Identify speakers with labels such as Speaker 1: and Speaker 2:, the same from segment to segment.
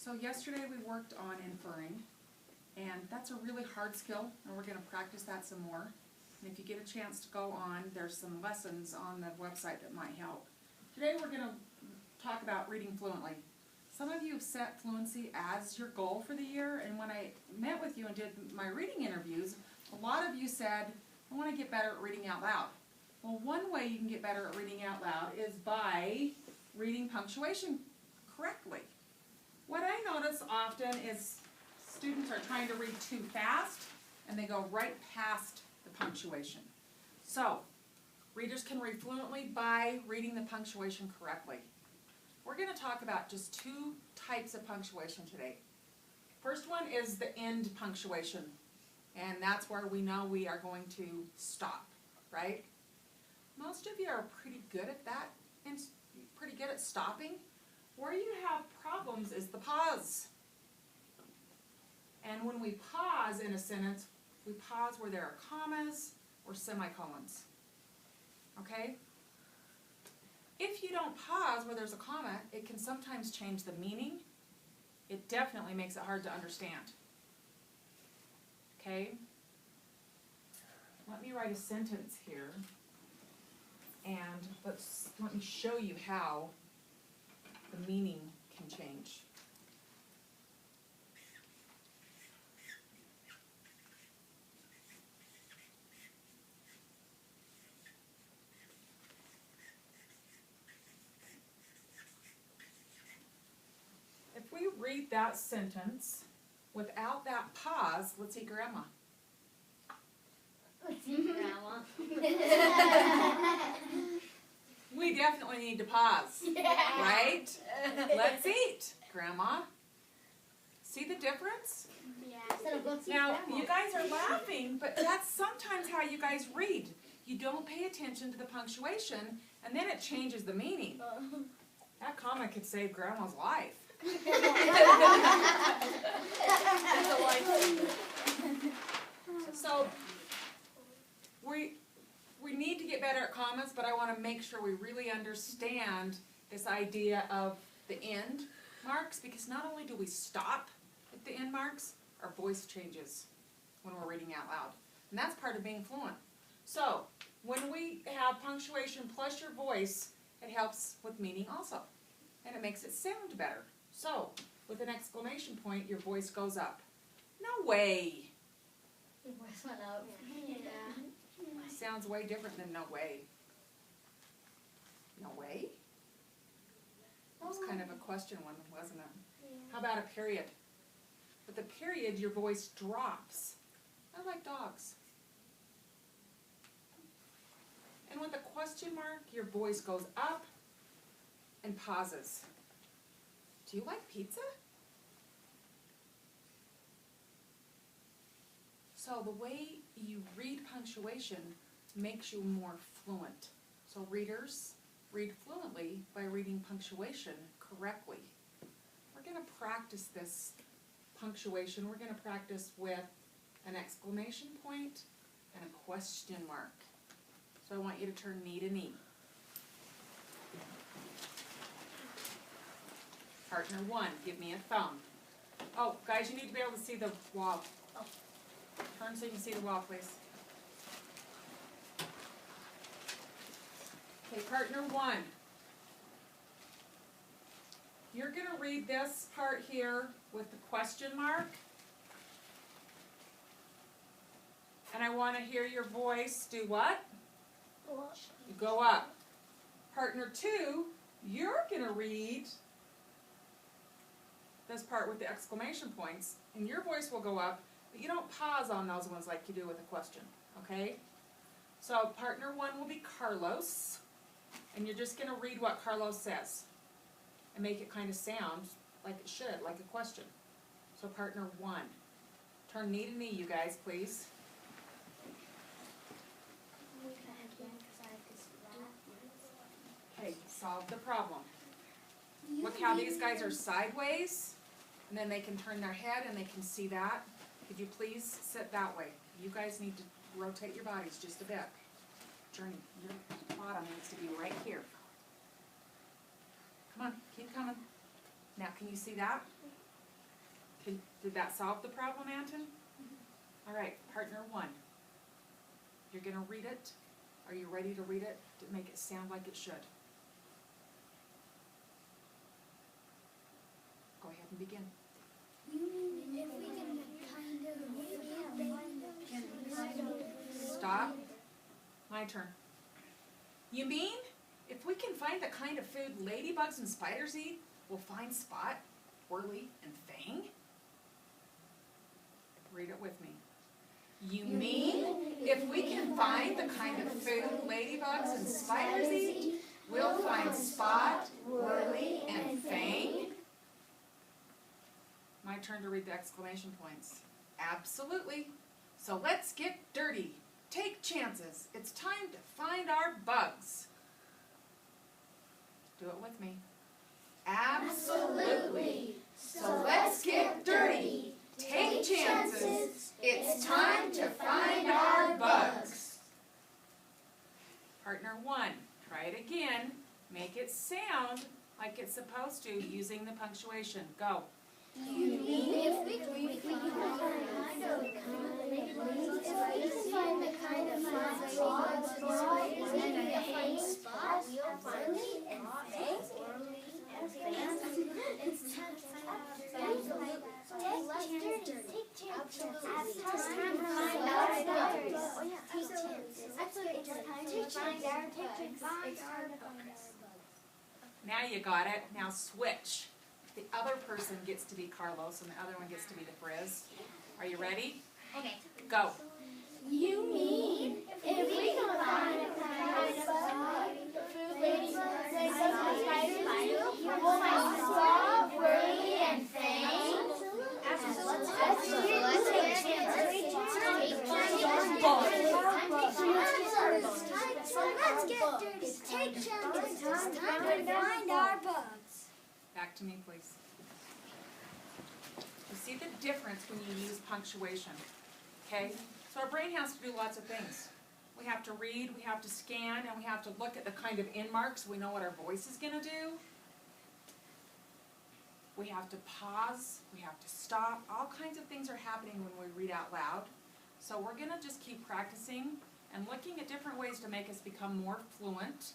Speaker 1: So yesterday we worked on inferring, and that's a really hard skill, and we're going to practice that some more. And if you get a chance to go on, there's some lessons on the website that might help. Today we're going to talk about reading fluently. Some of you have set fluency as your goal for the year, and when I met with you and did my reading interviews, a lot of you said, I want to get better at reading out loud. Well, one way you can get better at reading out loud is by reading punctuation correctly. What I notice often is students are trying to read too fast, and they go right past the punctuation. So, readers can read fluently by reading the punctuation correctly. We're going to talk about just two types of punctuation today. First one is the end punctuation, and that's where we know we are going to stop, right? Most of you are pretty good at that, and pretty good at stopping. Where you have problems is the pause. And when we pause in a sentence, we pause where there are commas or semicolons. Okay? If you don't pause where there's a comma, it can sometimes change the meaning. It definitely makes it hard to understand. Okay? Let me write a sentence here, and let me show you how the meaning can change. If we read that sentence without that pause, let's see Grandma.
Speaker 2: Let's see Grandma.
Speaker 1: We definitely need to pause, right? Let's eat, Grandma. See the difference?
Speaker 2: Yeah.
Speaker 1: Now, you guys are laughing, but that's sometimes how you guys read. You don't pay attention to the punctuation, and then it changes the meaning. That comma could save Grandma's life. So, we need to get better at commas, but I want to make sure we really understand this idea of the end marks, because not only do we stop at the end marks, our voice changes when we're reading out loud. And that's part of being fluent. So, when we have punctuation plus your voice, it helps with meaning also. And it makes it sound better. So, with an exclamation point, your voice goes up. No way!
Speaker 2: Your voice went up. Yeah.
Speaker 1: Sounds way different than no way. No way? That was kind of a question one, wasn't it?
Speaker 2: Yeah.
Speaker 1: How about a period? With the period, your voice drops. I like dogs. And with a question mark, your voice goes up and pauses. Do you like pizza? So the way you read punctuation makes you more fluent. So readers read fluently by reading punctuation correctly. We're going to practice this punctuation. We're going to practice with an exclamation point and a question mark. So I want you to turn knee to knee. Partner one, give me a thumb. Oh, guys, you need to be able to see the wall. Oh. Turn so you can see the wall, please. Okay, partner one. You're going to read this part here with the question mark. And I want to hear your voice do what? Go up. Partner two, you're going to read this part with the exclamation points, and your voice will go up, but you don't pause on those ones like you do with a question, okay? So partner one will be Carlos, and you're just going to read what Carlos says and make it kind of sound like it should, like a question. So partner one. Turn knee to knee, you guys, please. Okay, solve the problem. Look how these guys are sideways, and then they can turn their head and they can see that. Could you please sit that way? You guys need to rotate your bodies just a bit. Journey, your bottom needs to be right here. Come on, keep coming. Now, can you see that? Did that solve the problem, Anton? All right, partner one. You're gonna read it. Are you ready to read it to make it sound like it should? Go ahead and begin. Stop. My turn. You mean if we can find the kind of food ladybugs and spiders eat, we'll find Spot, Whirly, and Fang? Read it with me. You mean if we can find the kind of food ladybugs and spiders eat, we'll find Spot, Whirly, and Fang? My turn to read the exclamation points. Absolutely. So let's get dirty. Take chances. It's time to find our bugs. Do it with me. Absolutely. So let's get dirty. Take chances. It's time to find our bugs. Partner one, try it again. Make it sound like it's supposed to using the punctuation. Go.
Speaker 2: You mean if we can find the kind of frogs and spots, we'll find and fangs. It's time to find our bugs.
Speaker 1: Now you got it. Now switch. The other person gets to be Carlos and the other one gets to be the Frizz. Are you ready?
Speaker 2: Okay.
Speaker 1: Go.
Speaker 2: You mean if we can find a kind of food ladybugs and spiders, we'll find Spot, Whirly, and Fang? Absolutely. Let's take chances. So let's get dirty. Take chances. It's time to find our bugs.
Speaker 1: Back to me, please. You see the difference when you use punctuation, okay? So our brain has to do lots of things. We have to read, we have to scan, and we have to look at the kind of in marks so we know what our voice is going to do. We have to pause, we have to stop. All kinds of things are happening when we read out loud. So we're going to just keep practicing and looking at different ways to make us become more fluent.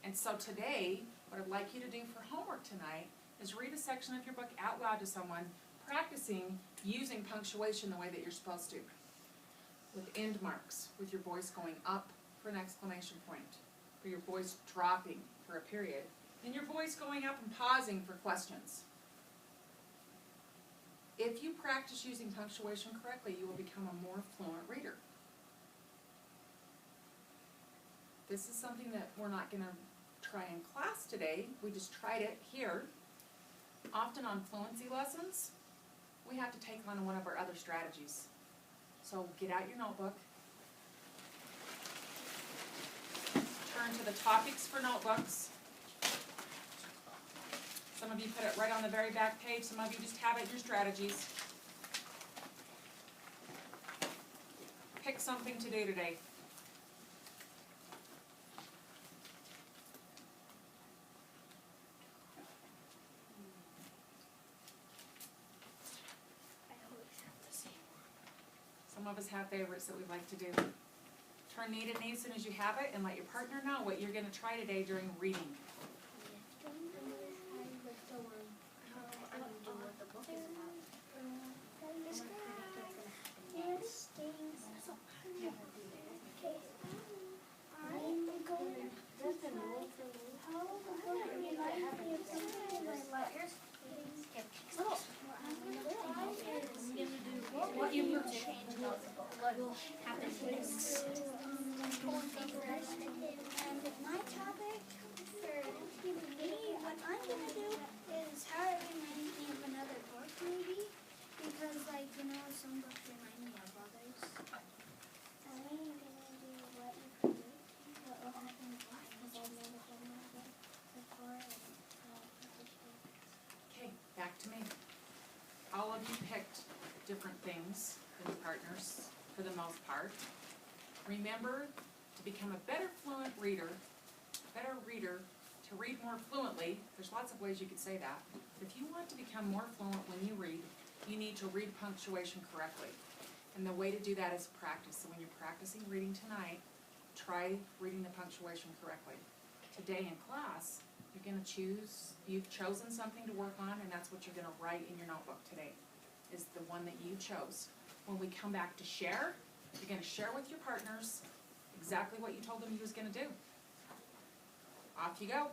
Speaker 1: And so today, what I'd like you to do for homework tonight is read a section of your book out loud to someone, practicing using punctuation the way that you're supposed to. With end marks, with your voice going up for an exclamation point, or your voice dropping for a period, and your voice going up and pausing for questions. If you practice using punctuation correctly, you will become a more fluent reader. This is something that we're not going to try in class today. We just tried it here. Often on fluency lessons, we have to take on one of our other strategies. So get out your notebook. Turn to the topics for notebooks. Some of you put it right on the very back page. Some of you just have it in your strategies. Pick something to do today. Some of us have favorites that we'd like to do. Turn neat and neat as soon as you have it and let your partner know what you're going to try today during reading.
Speaker 2: What you need to change what will happen next.
Speaker 3: And my topic for me, what I'm going to do is how it reminds me of another book maybe, because some books remind me of others. I'm going to do what you predict, what will happen next, because I've never done that book before.
Speaker 1: Okay, back to me. All of you picked different things than your partners for the most part. Remember, to become a better fluent reader, to read more fluently, there's lots of ways you could say that. If you want to become more fluent when you read, you need to read punctuation correctly. And the way to do that is practice. So when you're practicing reading tonight, try reading the punctuation correctly. Today in class, you're gonna choose, you've chosen something to work on, and that's what you're gonna write in your notebook today, is the one that you chose. When we come back to share, you're gonna share with your partners exactly what you told them you was gonna do. Off you go.